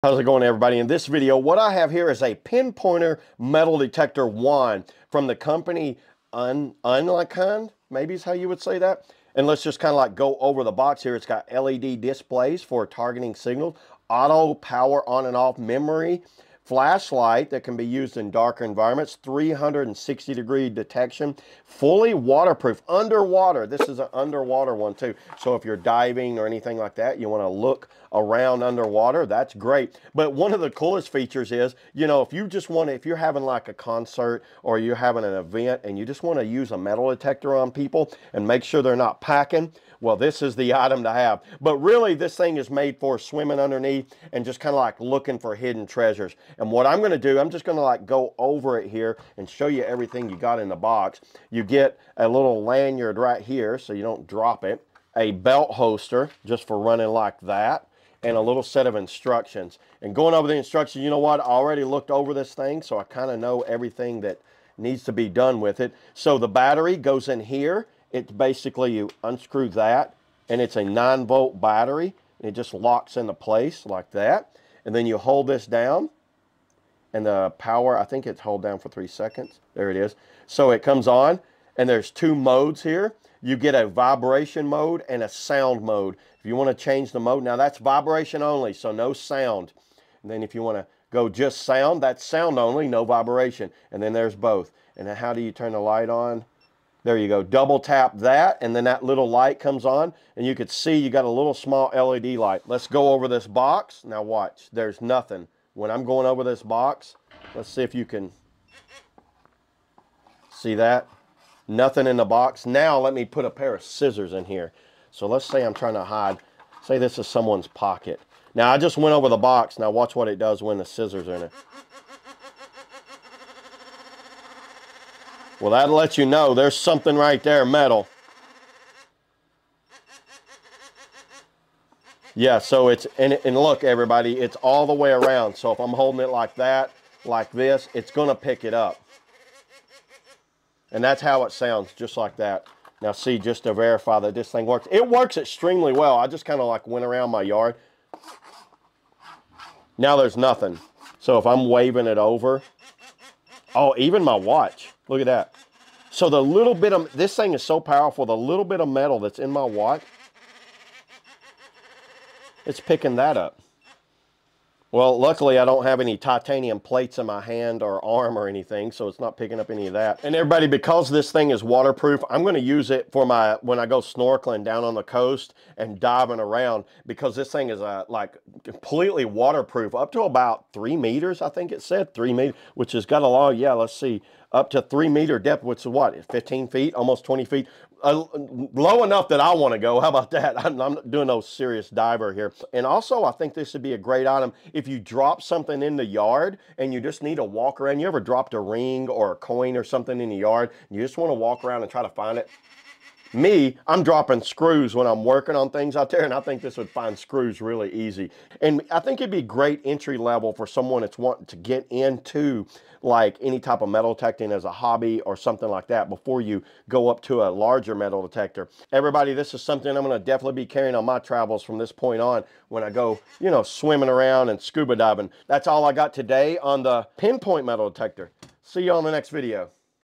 How's it going, everybody? In this video, what I have here is a Pinpointer metal detector wand from the company Unlike, maybe is how you would say that. And let's just kind of like go over the box here. It's got LED displays for targeting signals, auto power on and off, memory, flashlight that can be used in darker environments, 360-degree detection, fully waterproof, underwater. This is an underwater one too. So if you're diving or anything like that, you want to look around underwater, that's great. But one of the coolest features is, you know, if you just want to, if you're having like a concert or you're having an event and you just want to use a metal detector on people and make sure they're not packing, well, this is the item to have. But really, this thing is made for swimming underneath and just kind of like looking for hidden treasures. And what I'm going to do, I'm just going to like go over it here and show you everything you got in the box. You get a little lanyard right here so you don't drop it, a belt holster just for running like that, and a little set of instructions. And going over the instructions, you know what? I already looked over this thing, so I kind of know everything that needs to be done with it. So the battery goes in here. It's basically, you unscrew that, and it's a 9-volt battery. And it just locks into place like that. And then you hold this down, and the power, I think it's hold down for 3 seconds. There it is. So it comes on, and there's 2 modes here. You get a vibration mode and a sound mode. If you want to change the mode, now that's vibration only, so no sound. And then if you want to go just sound, that's sound only, no vibration. And then there's both. And then how do you turn the light on? There you go. Double tap that, and then that little light comes on, and you could see you got a little small LED light. Let's go over this box. Now watch. There's nothing. When I'm going over this box, let's see if you can see that. Nothing in the box. Now let me put a pair of scissors in here. So let's say I'm trying to hide. Say this is someone's pocket. Now I just went over the box. Now watch what it does when the scissors are in it. Well, that lets you know there's something right there, metal. Yeah, so it's, and look everybody, it's all the way around. So if I'm holding it like that, like this, it's gonna pick it up. And that's how it sounds, just like that. Now see, just to verify that this thing works. It works extremely well. I just kind of like went around my yard. Now there's nothing. So if I'm waving it over, oh, even my watch, look at that. So the little bit of, this thing is so powerful, the little bit of metal that's in my watch, it's picking that up. Well, luckily I don't have any titanium plates in my hand or arm or anything, so it's not picking up any of that. And everybody, because this thing is waterproof, I'm going to use it for my, when I go snorkeling down on the coast and diving around, because this thing is like completely waterproof, up to about 3 meters, I think it said, 3 meters, which has got a lot, yeah, let's see, up to 3 meter depth, which is what, 15 feet, almost 20 feet. Low enough that I want to go. How about that? I'm not doing no serious diver here. And also, I think this would be a great item if you drop something in the yard and you just need to walk around. You ever dropped a ring or a coin or something in the yard, and you just want to walk around and try to find it? Me, I'm dropping screws when I'm working on things out there, and I think this would find screws really easy. And I think it'd be great entry level for someone that's wanting to get into like any type of metal detecting as a hobby or something like that before you go up to a larger metal detector. Everybody, this is something I'm going to definitely be carrying on my travels from this point on when I go, you know, swimming around and scuba diving. That's all I got today on the Pinpoint metal detector. See you on the next video.